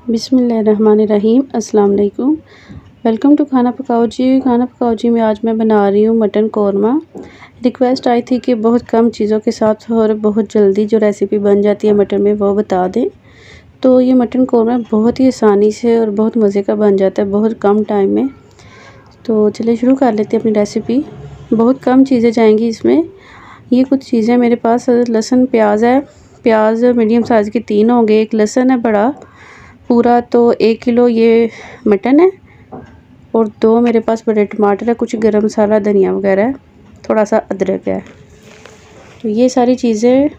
बिस्मिल्लाहिर्रहमानिर्रहीम। अस्सलाम वालेकुम। वेलकम टू खाना पकाओ जी। खाना पकाओ जी में आज मैं बना रही हूँ मटन कौरमा। रिक्वेस्ट आई थी कि बहुत कम चीज़ों के साथ और बहुत जल्दी जो रेसिपी बन जाती है मटन में वो बता दें। तो ये मटन कौरमा बहुत ही आसानी से और बहुत मज़े का बन जाता है बहुत कम टाइम में। तो चलिए शुरू कर लेते हैं अपनी रेसिपी। बहुत कम चीज़ें जाएंगी इसमें। ये कुछ चीज़ें मेरे पास लहसुन प्याज है। प्याज मीडियम साइज़ के 3 होंगे। एक लहसुन है बड़ा पूरा, तो 1 किलो ये मटन है और 2 मेरे पास बड़े टमाटर है, कुछ गरम मसाला धनिया वगैरह है, थोड़ा सा अदरक है। तो ये सारी चीज़ें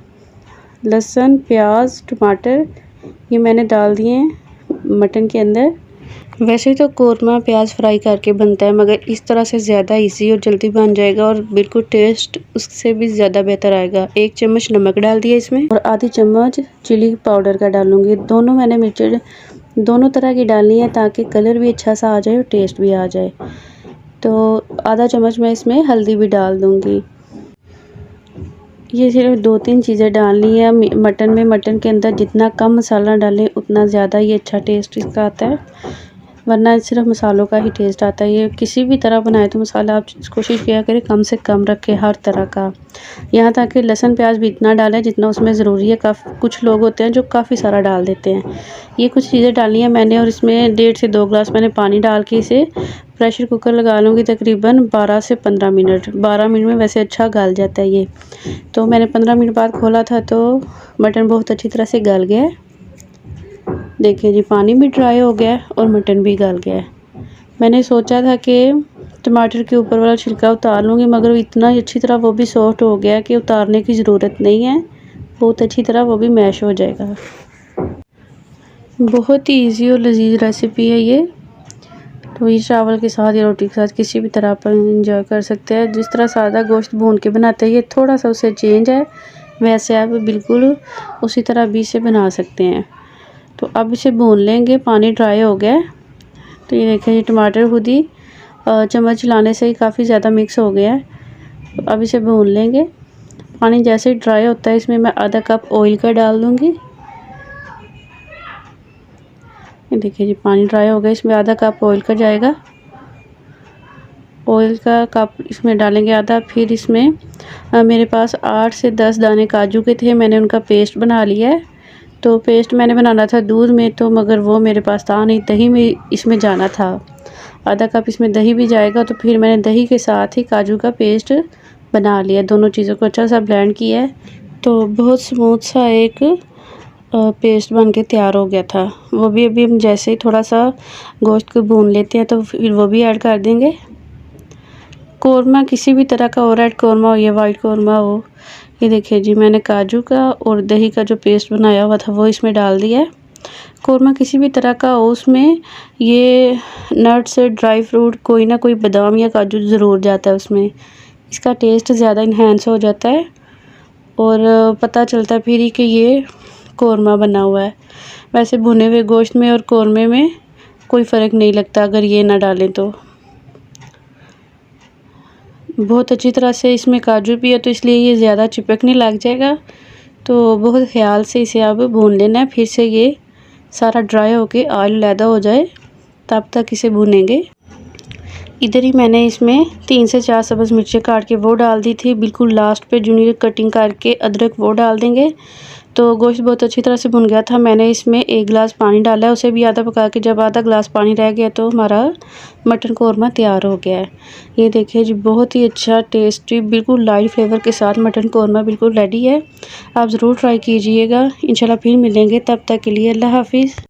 लहसुन प्याज टमाटर ये मैंने डाल दिए हैं मटन के अंदर। वैसे तो कौरमा प्याज फ्राई करके बनता है, मगर इस तरह से ज़्यादा इजी और जल्दी बन जाएगा और बिल्कुल टेस्ट उससे भी ज़्यादा बेहतर आएगा। 1 चम्मच नमक डाल दिया इसमें और आधी चम्मच चिली पाउडर का डालूंगी। दोनों मैंने मिर्चें दोनों तरह की डालनी है ताकि कलर भी अच्छा सा आ जाए और टेस्ट भी आ जाए। तो आधा चम्मच मैं इसमें हल्दी भी डाल दूँगी। ये सिर्फ 2-3 चीज़ें डालनी है मटन में। मटन के अंदर जितना कम मसाला डालें उतना ज़्यादा ये अच्छा टेस्ट इसका आता है, वरना सिर्फ मसालों का ही टेस्ट आता है। ये किसी भी तरह बनाए तो मसाला आप कोशिश किया करें कम से कम रखें हर तरह का। यहाँ तक कि लहसुन प्याज भी इतना डालें जितना उसमें ज़रूरी है। कुछ लोग होते हैं जो काफ़ी सारा डाल देते हैं। ये कुछ चीज़ें डाली हैं मैंने और इसमें 1.5 से 2 गिलास मैंने पानी डाल के इसे प्रेशर कुकर लगा लूँगी तकरीबन 12 से 15 मिनट। 12 मिनट में वैसे अच्छा गल जाता है ये। तो मैंने 15 मिनट बाद खोला था तो मटन बहुत अच्छी तरह से गल गया है। देखिए जी, पानी भी ड्राई हो गया है और मटन भी गल गया है। मैंने सोचा था कि टमाटर के ऊपर वाला छिलका उतार लूँगी, मगर इतना अच्छी तरह वो भी सॉफ्ट हो गया कि उतारने की ज़रूरत नहीं है। बहुत अच्छी तरह वो भी मैश हो जाएगा। बहुत ही इजी और लजीज रेसिपी है ये। तो ये चावल के साथ या रोटी के साथ किसी भी तरह पर इंजॉय कर सकते हैं। जिस तरह सादा गोश्त भून के बनाते हैं ये थोड़ा सा उससे चेंज है, वैसे आप बिल्कुल उसी तरह भी इसे बना सकते हैं। तो अब इसे भून लेंगे। पानी ड्राई हो गया है। तो ये देखें, ये टमाटर खुद ही चम्मच चलाने से ही काफ़ी ज़्यादा मिक्स हो गया है। तो अब इसे भून लेंगे। पानी जैसे ही ड्राई होता है इसमें मैं आधा कप ऑयल का डाल दूँगी। ये देखिए जी, पानी ड्राई हो गया। इसमें आधा कप ऑयल का जाएगा। ऑयल का कप इसमें डालेंगे आधा। फिर इसमें मेरे पास 8 से 10 दाने काजू के थे, मैंने उनका पेस्ट बना लिया है। तो पेस्ट मैंने बनाना था दूध में, तो मगर वो मेरे पास था नहीं, दही में इसमें जाना था। आधा कप इसमें दही भी जाएगा। तो फिर मैंने दही के साथ ही काजू का पेस्ट बना लिया। दोनों चीज़ों को अच्छा सा ब्लेंड किया है। तो बहुत स्मूथ सा एक पेस्ट बन के तैयार हो गया था। वो भी अभी हम जैसे ही थोड़ा सा गोश्त को भून लेते हैं तो फिर वो भी ऐड कर देंगे। कौरमा किसी भी तरह का हो, रेड कौरमा हो या वाइट कौरमा हो। ये देखिए जी, मैंने काजू का और दही का जो पेस्ट बनाया हुआ था वो इसमें डाल दिया है। कौरमा किसी भी तरह का हो, उसमें ये नट्स ड्राई फ्रूट कोई ना कोई बादाम या काजू ज़रूर जाता है उसमें। इसका टेस्ट ज़्यादा इन्हेंस हो जाता है और पता चलता है फिर ही कि ये कौरमा बना हुआ है। वैसे भुने हुए गोश्त में और कौरमे में कोई फ़र्क नहीं लगता अगर ये ना डालें तो। बहुत अच्छी तरह से इसमें काजू भी है तो इसलिए ये ज़्यादा चिपकने लग जाएगा। तो बहुत ख्याल से इसे अब भून लेना है। फिर से ये सारा ड्राई होके ऑयल अलहदा हो जाए तब तक इसे भूनेंगे। इधर ही मैंने इसमें 3 से 4 सब्ज़ मिर्चें काट के वो डाल दी थी। बिल्कुल लास्ट पे जूनियर कटिंग करके अदरक वो डाल देंगे। तो गोश्त बहुत अच्छी तरह से भुन गया था। मैंने इसमें 1 गिलास पानी डाला है, उसे भी आधा पका के जब आधा गिलास पानी रह गया तो हमारा मटन कौरमा तैयार हो गया है। ये देखिए जी, बहुत ही अच्छा टेस्टी बिल्कुल लाइट फ्लेवर के साथ मटन कौरमा बिल्कुल रेडी है। आप ज़रूर ट्राई कीजिएगा। इंशाल्लाह फिर मिलेंगे, तब तक के लिए अल्लाह हाफिज़।